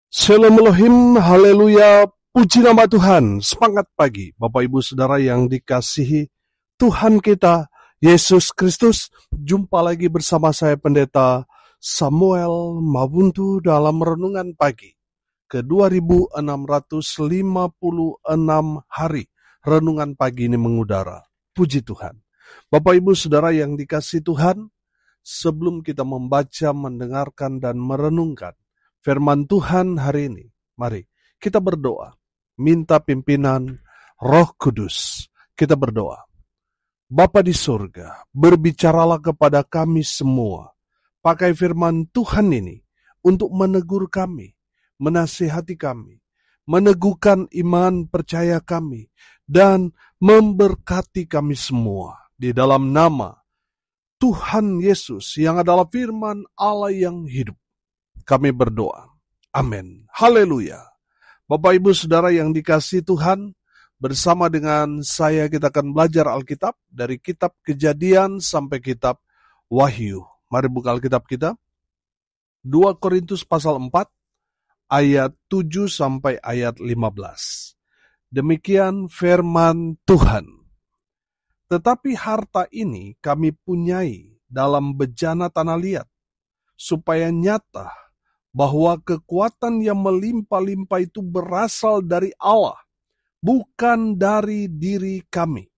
Shalom Elohim, haleluya, puji nama Tuhan, semangat pagi, Bapak Ibu Saudara yang dikasihi Tuhan kita, Yesus Kristus. Jumpa lagi bersama saya Pendeta Samuel Mabuntu dalam Renungan Pagi ke 2656 hari. Renungan pagi ini mengudara, puji Tuhan. Bapak Ibu Saudara yang dikasihi Tuhan, sebelum kita membaca, mendengarkan, dan merenungkan firman Tuhan hari ini, mari kita berdoa, minta pimpinan Roh Kudus. Kita berdoa. Bapa di surga, berbicaralah kepada kami semua. Pakai firman Tuhan ini untuk menegur kami, menasihati kami, meneguhkan iman percaya kami, dan memberkati kami semua. Di dalam nama Tuhan Yesus yang adalah firman Allah yang hidup, kami berdoa. Amin. Haleluya. Bapak Ibu Saudara yang dikasihi Tuhan, bersama dengan saya kita akan belajar Alkitab dari kitab Kejadian sampai kitab Wahyu. Mari buka Alkitab kita. 2 Korintus pasal 4 ayat 7 sampai ayat 15. Demikian firman Tuhan. Tetapi harta ini kami punyai dalam bejana tanah liat, supaya nyata bahwa kekuatan yang melimpah-limpah itu berasal dari Allah, bukan dari diri kami.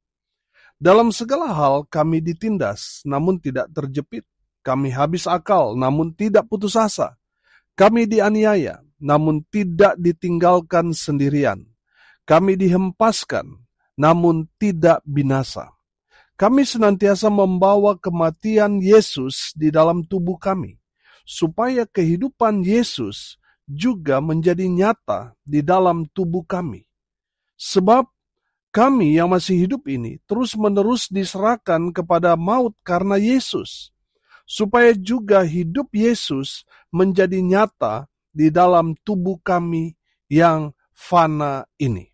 Dalam segala hal kami ditindas, namun tidak terjepit. Kami habis akal, namun tidak putus asa. Kami dianiaya, namun tidak ditinggalkan sendirian. Kami dihempaskan, namun tidak binasa. Kami senantiasa membawa kematian Yesus di dalam tubuh kami, supaya kehidupan Yesus juga menjadi nyata di dalam tubuh kami. Sebab kami yang masih hidup ini terus-menerus diserahkan kepada maut karena Yesus, supaya juga hidup Yesus menjadi nyata di dalam tubuh kami yang fana ini.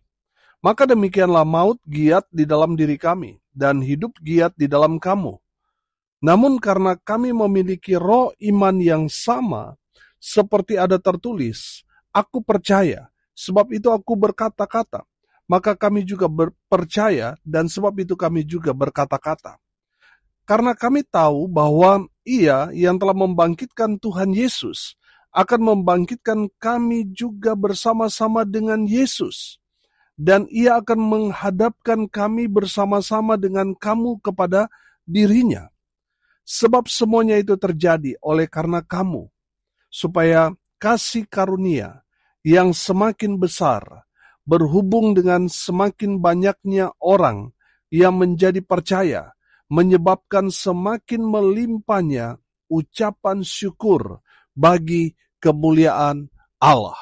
Maka demikianlah maut giat di dalam diri kami, dan hidup giat di dalam kamu. Namun karena kami memiliki roh iman yang sama, seperti ada tertulis, aku percaya, sebab itu aku berkata-kata. Maka kami juga percaya, dan sebab itu kami juga berkata-kata. Karena kami tahu bahwa Ia yang telah membangkitkan Tuhan Yesus akan membangkitkan kami juga bersama-sama dengan Yesus. Dan Ia akan menghadapkan kami bersama-sama dengan kamu kepada dirinya. Sebab semuanya itu terjadi oleh karena kamu, supaya kasih karunia yang semakin besar berhubung dengan semakin banyaknya orang yang menjadi percaya, menyebabkan semakin melimpahnya ucapan syukur bagi kemuliaan Allah.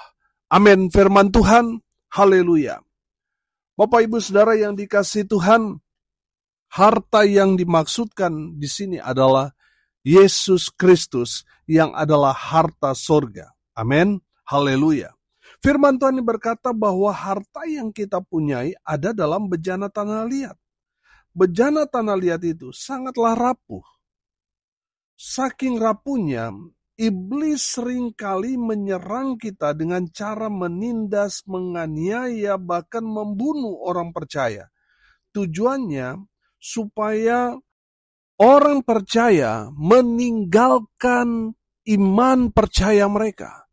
Amin. Firman Tuhan, haleluya. Bapak Ibu Saudara yang dikasihi Tuhan, harta yang dimaksudkan di sini adalah Yesus Kristus yang adalah harta sorga. Amin. Haleluya. Firman Tuhan berkata bahwa harta yang kita punyai ada dalam bejana tanah liat. Bejana tanah liat itu sangatlah rapuh. Saking rapuhnya, iblis seringkali menyerang kita dengan cara menindas, menganiaya, bahkan membunuh orang percaya. Tujuannya supaya orang percaya meninggalkan iman percaya mereka.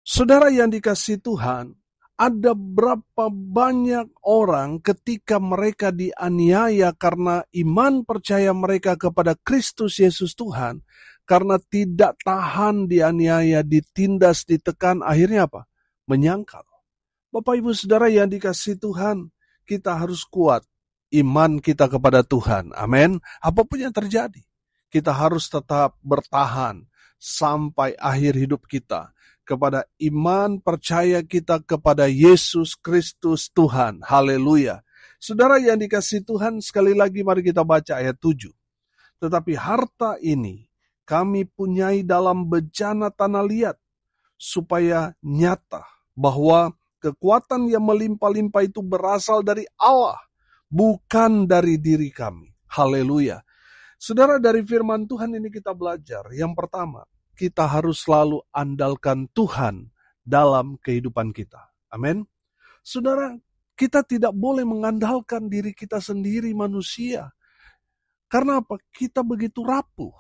Saudara yang dikasihi Tuhan, ada berapa banyak orang ketika mereka dianiaya karena iman percaya mereka kepada Kristus Yesus Tuhan, karena tidak tahan dianiaya, ditindas, ditekan, akhirnya apa? Menyangkal. Bapak Ibu Saudara yang dikasihi Tuhan, kita harus kuat iman kita kepada Tuhan. Amin. Apapun yang terjadi, kita harus tetap bertahan sampai akhir hidup kita kepada iman percaya kita kepada Yesus Kristus Tuhan. Haleluya. Saudara yang dikasihi Tuhan, sekali lagi mari kita baca ayat 7. Tetapi harta ini kami punyai dalam bejana tanah liat, supaya nyata bahwa kekuatan yang melimpah-limpah itu berasal dari Allah, bukan dari diri kami. Haleluya. Saudara, dari firman Tuhan ini kita belajar. Yang pertama, kita harus selalu andalkan Tuhan dalam kehidupan kita. Amin. Saudara, kita tidak boleh mengandalkan diri kita sendiri manusia. Karena apa? Kita begitu rapuh.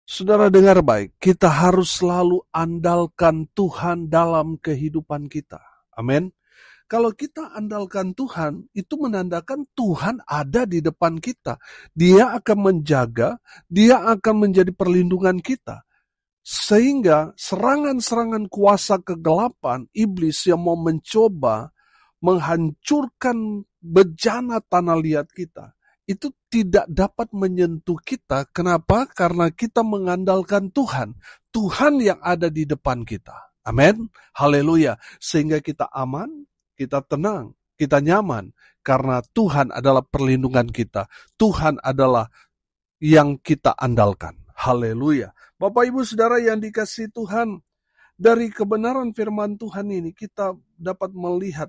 Saudara dengar baik, kita harus selalu andalkan Tuhan dalam kehidupan kita. Amin. Kalau kita andalkan Tuhan, itu menandakan Tuhan ada di depan kita. Dia akan menjaga, dia akan menjadi perlindungan kita. Sehingga serangan-serangan kuasa kegelapan, iblis yang mau mencoba menghancurkan bejana tanah liat kita, itu tidak dapat menyentuh kita. Kenapa? Karena kita mengandalkan Tuhan. Tuhan yang ada di depan kita. Amin. Haleluya. Sehingga kita aman, kita tenang, kita nyaman. Karena Tuhan adalah perlindungan kita. Tuhan adalah yang kita andalkan. Haleluya. Bapak Ibu Saudara yang dikasihi Tuhan, dari kebenaran firman Tuhan ini kita dapat melihat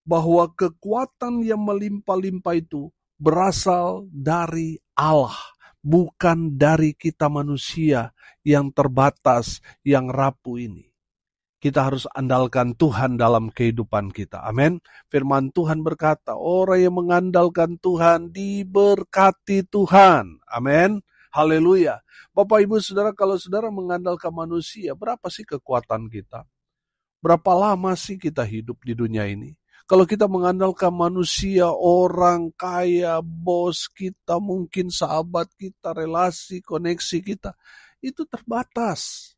bahwa kekuatan yang melimpah-limpah itu berasal dari Allah, bukan dari kita manusia yang terbatas, yang rapuh ini. Kita harus andalkan Tuhan dalam kehidupan kita. Amin. Firman Tuhan berkata, orang yang mengandalkan Tuhan diberkati Tuhan. Amin. Haleluya. Bapak Ibu Saudara, kalau saudara mengandalkan manusia, berapa sih kekuatan kita? Berapa lama sih kita hidup di dunia ini? Kalau kita mengandalkan manusia, orang kaya, bos kita, mungkin sahabat kita, relasi, koneksi kita, itu terbatas.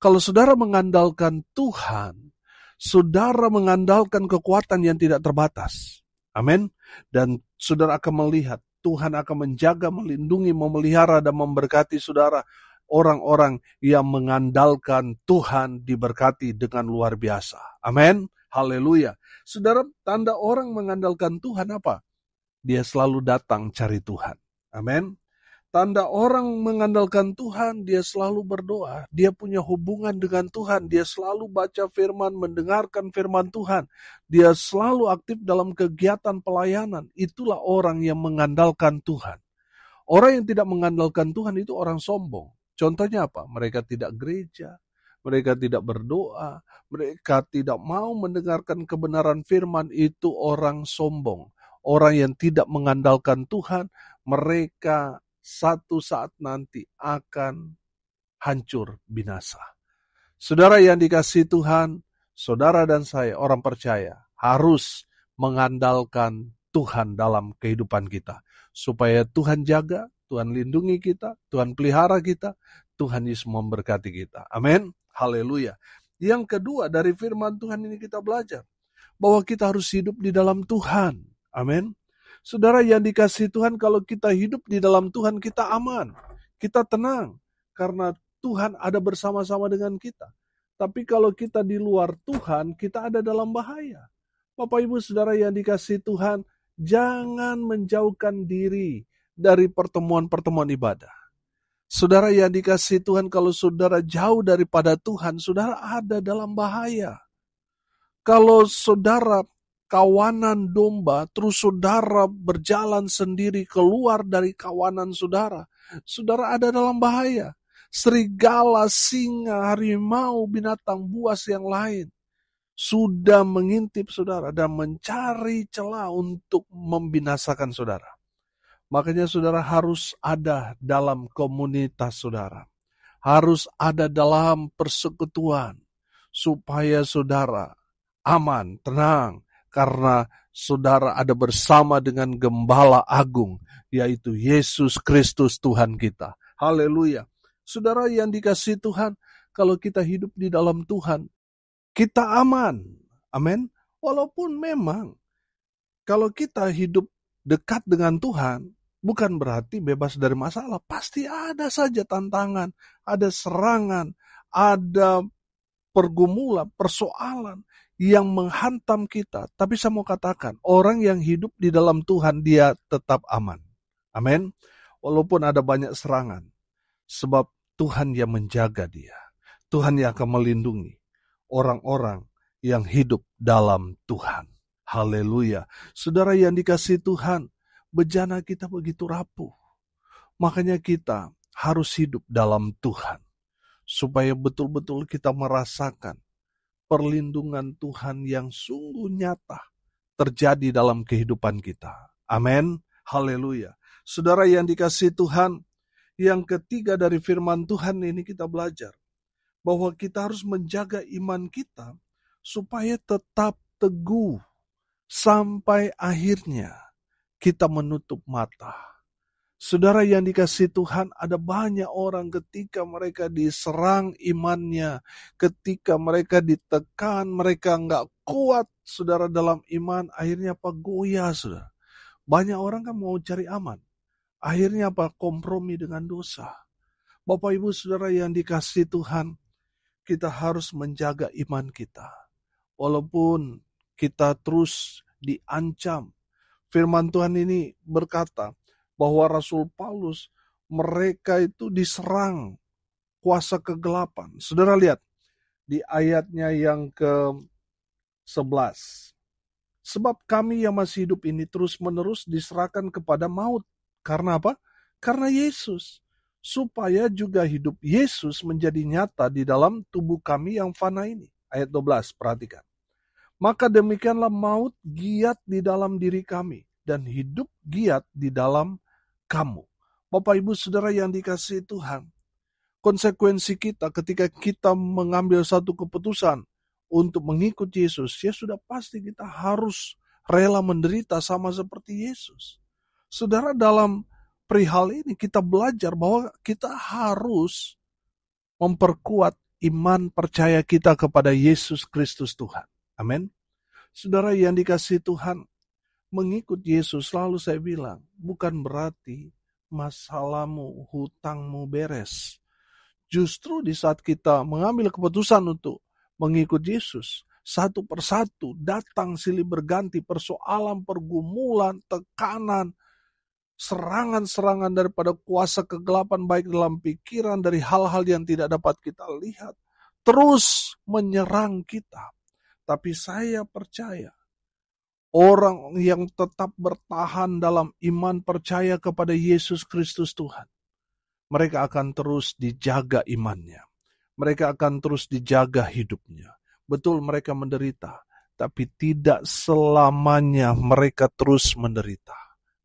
Kalau saudara mengandalkan Tuhan, saudara mengandalkan kekuatan yang tidak terbatas. Amin. Dan saudara akan melihat, Tuhan akan menjaga, melindungi, memelihara, dan memberkati saudara. Orang-orang yang mengandalkan Tuhan diberkati dengan luar biasa. Amin. Haleluya. Saudara, tanda orang mengandalkan Tuhan apa? Dia selalu datang cari Tuhan. Amin. Tanda orang mengandalkan Tuhan, dia selalu berdoa. Dia punya hubungan dengan Tuhan. Dia selalu baca firman, mendengarkan firman Tuhan. Dia selalu aktif dalam kegiatan pelayanan. Itulah orang yang mengandalkan Tuhan. Orang yang tidak mengandalkan Tuhan itu orang sombong. Contohnya apa? Mereka tidak gereja. Mereka tidak berdoa. Mereka tidak mau mendengarkan kebenaran firman. Itu orang sombong. Orang yang tidak mengandalkan Tuhan, mereka satu saat nanti akan hancur binasa. Saudara yang dikasihi Tuhan, saudara dan saya, orang percaya, harus mengandalkan Tuhan dalam kehidupan kita. Supaya Tuhan jaga, Tuhan lindungi kita, Tuhan pelihara kita, Tuhan Yesus memberkati kita. Amin. Haleluya. Yang kedua, dari firman Tuhan ini kita belajar bahwa kita harus hidup di dalam Tuhan. Amin. Saudara yang dikasihi Tuhan, kalau kita hidup di dalam Tuhan, kita aman. Kita tenang. Karena Tuhan ada bersama-sama dengan kita. Tapi kalau kita di luar Tuhan, kita ada dalam bahaya. Bapak Ibu Saudara yang dikasihi Tuhan, jangan menjauhkan diri dari pertemuan-pertemuan ibadah. Saudara yang dikasihi Tuhan, kalau saudara jauh daripada Tuhan, saudara ada dalam bahaya. Kalau saudara kawanan domba, terus saudara berjalan sendiri keluar dari kawanan saudara, saudara ada dalam bahaya. Serigala, singa, harimau, binatang buas yang lain sudah mengintip saudara dan mencari celah untuk membinasakan saudara. Makanya saudara harus ada dalam komunitas saudara. Harus ada dalam persekutuan supaya saudara aman, tenang. Karena saudara ada bersama dengan Gembala Agung, yaitu Yesus Kristus Tuhan kita. Haleluya. Saudara yang dikasihi Tuhan, kalau kita hidup di dalam Tuhan, kita aman. Amin. Walaupun memang, kalau kita hidup dekat dengan Tuhan, bukan berarti bebas dari masalah. Pasti ada saja tantangan, ada serangan, ada pergumulan, persoalan yang menghantam kita. Tapi saya mau katakan, orang yang hidup di dalam Tuhan, dia tetap aman. Amin. Walaupun ada banyak serangan. Sebab Tuhan yang menjaga dia. Tuhan yang akan melindungi orang-orang yang hidup dalam Tuhan. Haleluya. Saudara yang dikasihi Tuhan, bejana kita begitu rapuh. Makanya kita harus hidup dalam Tuhan. Supaya betul-betul kita merasakan perlindungan Tuhan yang sungguh nyata terjadi dalam kehidupan kita. Amin. Haleluya. Saudara yang dikasihi Tuhan, yang ketiga dari firman Tuhan ini kita belajar bahwa kita harus menjaga iman kita supaya tetap teguh sampai akhirnya kita menutup mata. Saudara yang dikasihi Tuhan, ada banyak orang ketika mereka diserang imannya, ketika mereka ditekan, mereka nggak kuat, saudara, dalam iman, akhirnya apa? Goyah, saudara. Banyak orang kan mau cari aman. Akhirnya apa? Kompromi dengan dosa. Bapak Ibu Saudara yang dikasihi Tuhan, kita harus menjaga iman kita. Walaupun kita terus diancam. Firman Tuhan ini berkata bahwa Rasul Paulus, mereka itu diserang kuasa kegelapan. Saudara lihat di ayatnya yang ke-11. Sebab kami yang masih hidup ini terus-menerus diserahkan kepada maut. Karena apa? Karena Yesus. Supaya juga hidup Yesus menjadi nyata di dalam tubuh kami yang fana ini. Ayat 12, perhatikan. Maka demikianlah maut giat di dalam diri kami, dan hidup giat di dalam kamu. Bapak Ibu Saudara yang dikasihi Tuhan, konsekuensi kita ketika kita mengambil satu keputusan untuk mengikut Yesus, ya sudah pasti kita harus rela menderita sama seperti Yesus. Saudara, dalam perihal ini kita belajar bahwa kita harus memperkuat iman percaya kita kepada Yesus Kristus Tuhan. Amin. Saudara yang dikasihi Tuhan, mengikut Yesus selalu saya bilang, bukan berarti masalahmu, hutangmu beres. Justru di saat kita mengambil keputusan untuk mengikut Yesus, satu persatu datang silih berganti persoalan, pergumulan, tekanan, serangan-serangan daripada kuasa kegelapan baik dalam pikiran, dari hal-hal yang tidak dapat kita lihat, terus menyerang kita. Tapi saya percaya, orang yang tetap bertahan dalam iman percaya kepada Yesus Kristus Tuhan, mereka akan terus dijaga imannya. Mereka akan terus dijaga hidupnya. Betul mereka menderita, tapi tidak selamanya mereka terus menderita.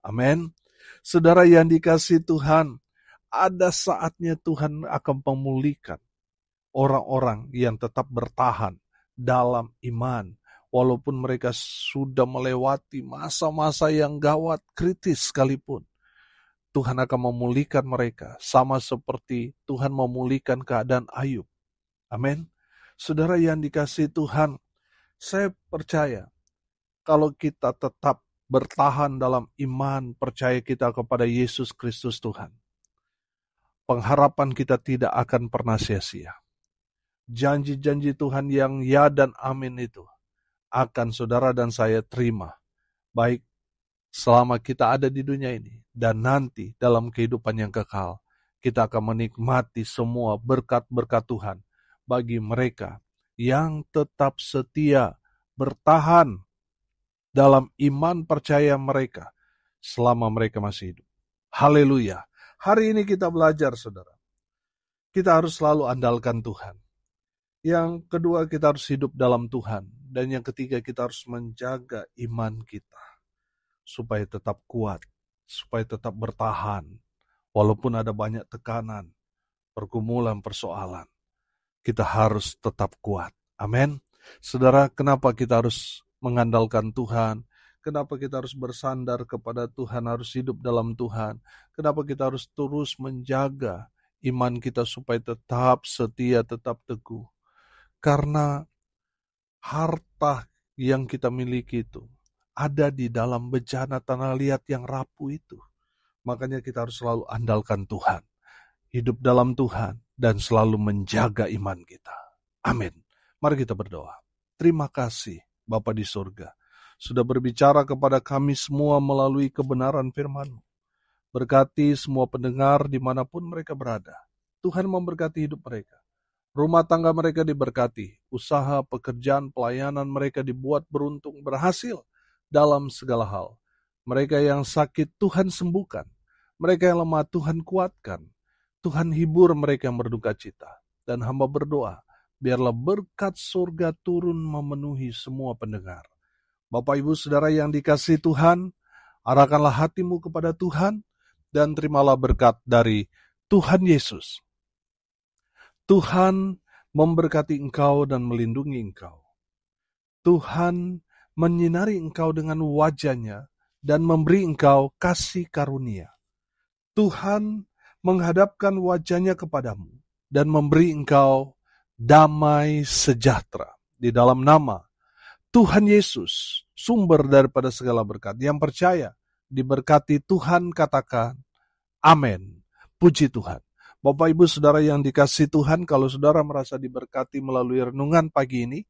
Amin. Saudara yang dikasihi Tuhan, ada saatnya Tuhan akan memulihkan orang-orang yang tetap bertahan dalam iman. Walaupun mereka sudah melewati masa-masa yang gawat, kritis sekalipun, Tuhan akan memulihkan mereka, sama seperti Tuhan memulihkan keadaan Ayub. Amin. Saudara yang dikasihi Tuhan, saya percaya kalau kita tetap bertahan dalam iman percaya kita kepada Yesus Kristus Tuhan, pengharapan kita tidak akan pernah sia-sia. Janji-janji Tuhan yang ya dan amin itu akan saudara dan saya terima, baik selama kita ada di dunia ini, dan nanti dalam kehidupan yang kekal, kita akan menikmati semua berkat-berkat Tuhan bagi mereka yang tetap setia bertahan dalam iman percaya mereka selama mereka masih hidup. Haleluya. Hari ini kita belajar, saudara. Kita harus selalu andalkan Tuhan. Yang kedua, kita harus hidup dalam Tuhan. Dan yang ketiga, kita harus menjaga iman kita supaya tetap kuat, supaya tetap bertahan. Walaupun ada banyak tekanan, pergumulan, persoalan, kita harus tetap kuat. Amin. Saudara, kenapa kita harus mengandalkan Tuhan? Kenapa kita harus bersandar kepada Tuhan, harus hidup dalam Tuhan? Kenapa kita harus terus menjaga iman kita supaya tetap setia, tetap teguh? Karena harta yang kita miliki itu ada di dalam bejana tanah liat yang rapuh itu. Makanya kita harus selalu andalkan Tuhan, hidup dalam Tuhan, dan selalu menjaga iman kita. Amin. Mari kita berdoa. Terima kasih Bapa di surga, sudah berbicara kepada kami semua melalui kebenaran firman-Mu. Berkati semua pendengar dimanapun mereka berada. Tuhan memberkati hidup mereka. Rumah tangga mereka diberkati, usaha, pekerjaan, pelayanan mereka dibuat beruntung, berhasil dalam segala hal. Mereka yang sakit Tuhan sembuhkan, mereka yang lemah Tuhan kuatkan, Tuhan hibur mereka yang berduka cita. Dan hamba berdoa, Biarlah berkat surga turun memenuhi semua pendengar. Bapak, Ibu, Saudara yang dikasihi Tuhan, arahkanlah hatimu kepada Tuhan, dan terimalah berkat dari Tuhan Yesus. Tuhan memberkati engkau dan melindungi engkau. Tuhan menyinari engkau dengan wajah-Nya dan memberi engkau kasih karunia. Tuhan menghadapkan wajah-Nya kepadamu dan memberi engkau damai sejahtera. Di dalam nama Tuhan Yesus, sumber daripada segala berkat. Yang percaya diberkati Tuhan, katakan amin. Puji Tuhan. Bapak, Ibu, Saudara yang dikasihi Tuhan, kalau saudara merasa diberkati melalui renungan pagi ini,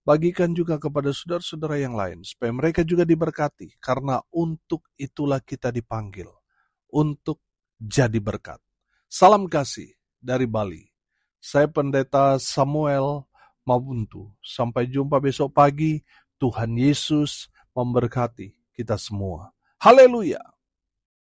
bagikan juga kepada saudara-saudara yang lain, supaya mereka juga diberkati, karena untuk itulah kita dipanggil, untuk jadi berkat. Salam kasih dari Bali. Saya Pendeta Samuel Mabuntu. Sampai jumpa besok pagi. Tuhan Yesus memberkati kita semua. Haleluya.